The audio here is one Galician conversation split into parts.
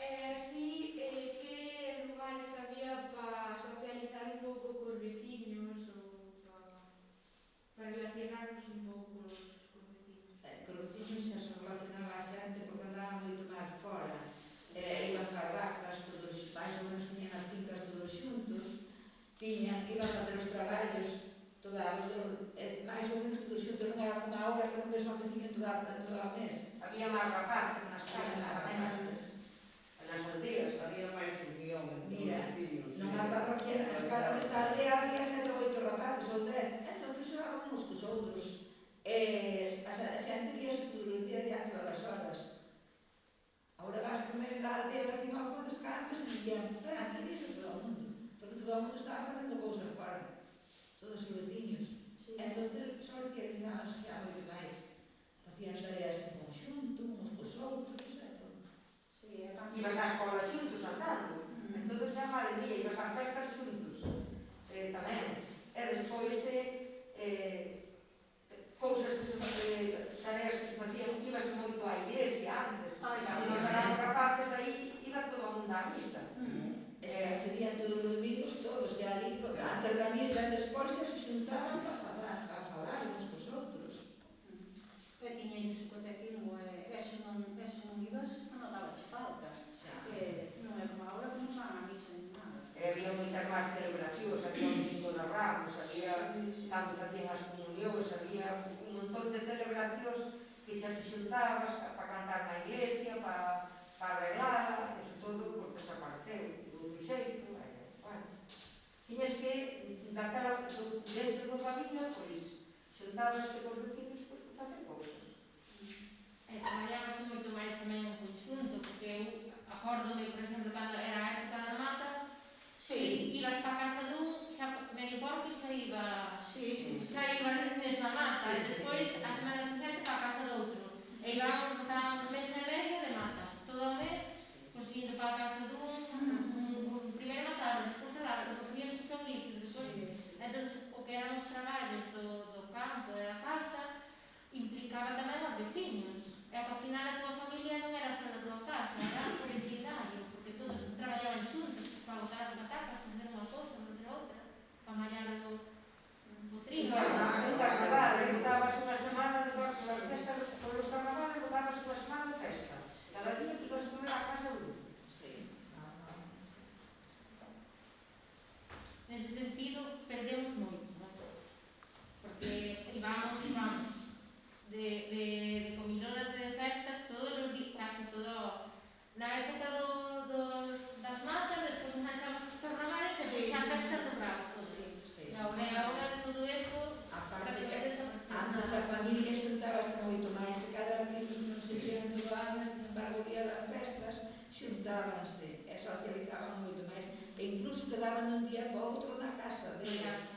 Así, que lugares había para socializar un pouco cos veciños ou para relacionarnos un pouco cos veciños? Cos veciños xa se relacionaba a xente porque andaba moito máis fora. Iban para vacas, todos máis ou menos tiñan as fincas todos xuntos, iban a fazer os traballos máis ou menos todos xuntos, non era como agora que non ves ao veciño toda a mes. Había máis rapaces nas casas tamén antes, nas aldeas. Había máis unión entre os veciños. Nunha parroquia, nesta aldea había 7 ou 8 rapaces ou 10, entón xogaban uns cos outros. A xente víase todos os días diante das horas. Agora vas comer na aldea de Rimafones Campos e dicían, antes víase todo o mundo, porque todo o mundo estaba facendo cousas fora, todos os veciños. Entón, só dicía que non se xa moito máis. Facían tareas en conxunto, uns cos outros, e todo. Ibas á escola xuntos andando, entón xa madre mía, ibas ás festas xuntos tamén. E despois cousas que se tareas que se facían, ibas moito á iglesia antes. Nos éramos rapaces aí, iba todo o mundo á misa. Serían todos os domingos todos, que ali, antes da misa e despois se xuntaban para falar uns cos outros. E tiñeños o catecismo, e se non ibas, anotabache falta. Non é como agora que non van a misa ni nada. Había moitas máis celebracións, había o Domingo de Ramos, había cando facían as comunións, había un montón de celebracións que xa se xuntabas para cantar na iglesia, para arreglala, eso todo porque desapareceu do outro xeito. Bueno, tiñes que, dentro da familia, pois, xuntabas cos vecinos para facer cousas. Traballábase moito máis tamén en conxunto, porque eu acórdome, por exemplo, cando era a época das matas, ibas para casa dun, xa medio porco xa iba nesa mata, e despois a semana seguinte para casa doutro, e íbamos botar un mes e medio de matas, todo o mes, pois indo para casa dun, primeiro mataron, despois alaron, recogían o seu líquido, despois, entón, o que eran os traballos do campo e da casa, implicaba tamén aos veciños. E ao final a tua familia non era só na tua casa, era o vecindario, porque todos traballaban xuntos para botar as patacas, para fazer unha cousa, fazer outra, para mallar o trigo. No carnaval, botabas unha semana de festa, por os carnavales botabas unha semana de festa. Cada día que ibas a comer a casa dun. Nese sentido, perdemos moito, porque íbamos de comilonas de festas todos os días, casi todo. Na época das matas, despois enganchamos os carnavales e pois a festa do rabo, todo iso. E agora todo eso, antes a familia xuntábase moito máis, e cada vez non se vían todo ano, sin embargo, o día das festas xuntábanse e socializaban moito máis, e incluso quedaban dun día para outro na casa delas.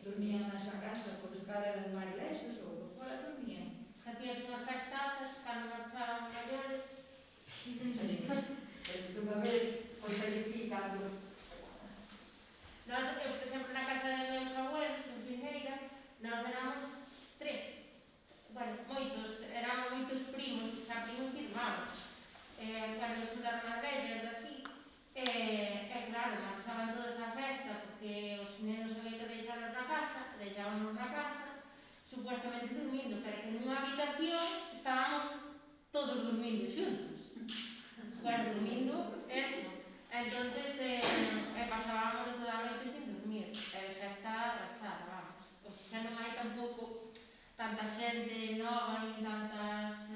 Dormían nesa casa, por estar eran máis lexos ou por fora dormían. Facías unhas festatas cando marchaban maiores. Unha vez foi verificando. Nós, por exemplo, na casa de meus abuelos, en Figueira, nós éramos 3. Bueno, éramos moitos primos, xa primos irmáns. Cando estudaron as vellas de aquí, claro, marchaban todos á festa porque os nenos había que deixarlos na casa, deixábamos na casa, supuestamente dormindo, pero que nunha habitación estábamos todos dormindo xuntos. Bueno, dormindo, eso. Entonces, pasábamos toda a noite sin dormir, festa rachada, vamos. Pois xa non hai tampouco tanta xente nova, nin tantas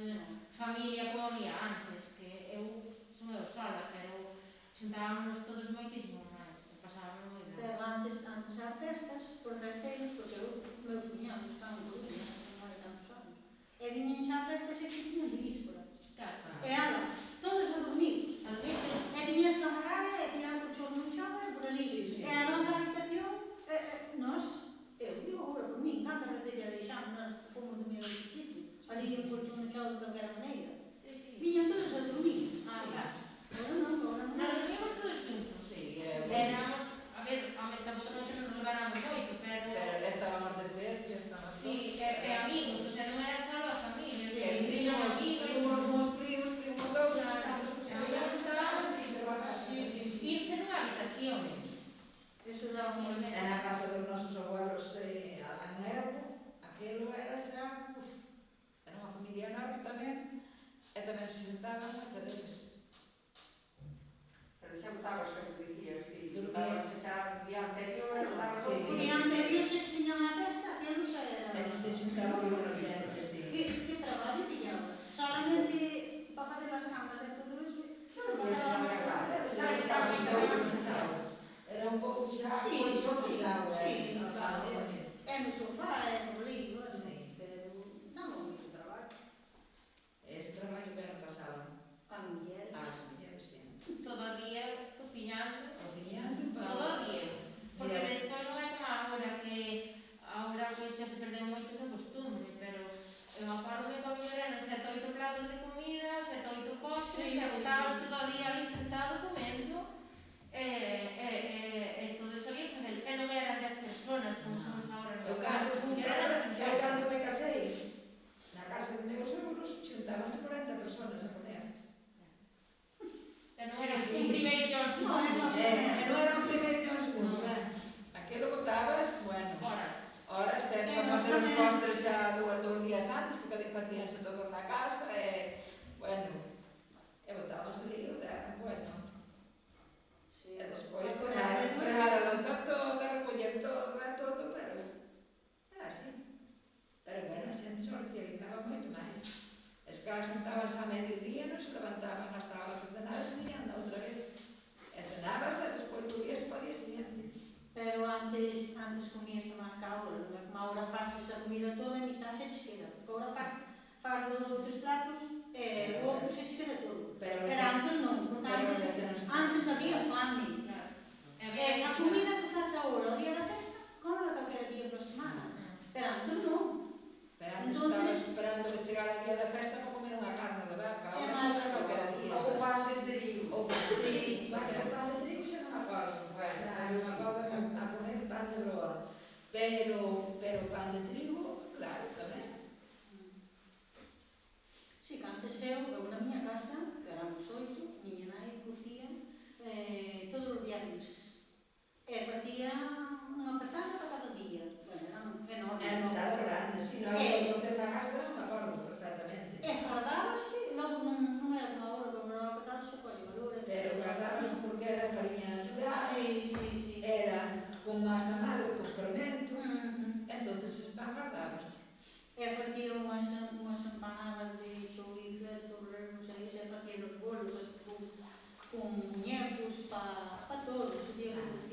familia como había antes, que eu son eu sola, pero xuntábamos todos moitísimo máis, pasábamos moi ben. Pero antes as festas, por festeiros, porque meus cuñados estaban en Coruña, non hai tantos anos, e viñen xa festas e que tiñan de víspora. E ala, todos a dormir. E tiñas que amarrar e tirar o colchón no chão e por ali. E a nosa habitación, eu digo agora por mí, cantas veces lle deixamos, nós fomos dormir ao sitio, ali un colchón no chão de calquera maneira. Viñan todos a dormir á casa. Agora non. Nós dormíamos todos xuntos. Éramos, a ver, tampouco non que nos leváramos moito, pero Estábamos de cerca, estábamos... sí, e amigos, o sea, non era só a familia, Viñamos amigos, primos, primos dous, amigos estábamos xuntaban moita deles. Pero xa botabas o que dicías, que Durmías. botabas xa o día anterior, botabas Sí. O día anterior se tiñan a festa, aquilo xa era... Ese se xuntaban moita xente, sí. Que traballo pillabas? Solamente para facer as camas e todo eso, E eso non era claro. Era un pouco xa, Sí, moito sí, claro, sí, normalmente. é no sofá, é no lío, Sí. pero daba moito traballo. Ese traballo que non pasaba A muller. ás mulleres, sí. Todo o día cociñando, Cociñando para... todo o día. Porque Mira, despois non é como agora que agora pois xa se perdeu moito esa costumbre, pero eu acordome con a miña eran 7 ou 8 platos de comida, 7 ou 8 postres, Sí, e sí, botabas sí. todo o día ali sentado comendo, e todo eso había que facer. E non eran 10 personas como somos agora no eu meu caso, cando me casei, na casa de meus sogros, xuntábanse 40 personas a comer. E non era un primeiro e un No, segundo, no. E non era un primeiro e un segundo, ben. Aquilo botabas, bueno, horas. horas, sempre para facer os postres xa 2 días antes, porque facíanse todos na casa, e, bueno, e botábamos ali, bueno, Sí, e despois fregar a louza toda, recoller todo, e todo, pero era así. Pero, bueno, a xente se socializaba moito máis. As casas sentaban a mediodía, non se levantaban hasta a hora de cenar, e se viñan outra vez. E cenábase, e despois volvíase para o día siguiente. pero antes comíase máis que agora, non é? Como agora faces a comida toda e mitad se che queda, porque agora faz 2 ou 3 platos e o outro se che queda todo. Pero Antes non, porque antes había fame. Claro. E a comida que faz agora, o día da festa, come calquera día da semana. Pero antes non. Pero antes Entonces- estaba esperando que chegara o día da festa para comer unha carne de vaca. É Ahora máis come calquera día. Ou pan de trigo. Ou sí, pan de trigo xa non me acordo. Bueno, Non me acordo a comer pan de broa. Pero pan de trigo, claro, tamén. Sí, que antes eu na miña casa, que éramos 8, miña nai cocía todos os viernes. E facía unha petada para cada día. Bueno, eran enormes. Era un bocado grande, si non É. eu ter na casa non me acordo perfectamente. E guardábase, logo non era como agora que non petada se colle valor. Pero guardábase porque era fariña natural, Sí, sí, sí. era con masa madre, con fermento, Mm. entonces ese pan guardábase. E facía unhas empanadas de chourizo e torrer, non sei, e facía os bolos con muñecos para todos, o día que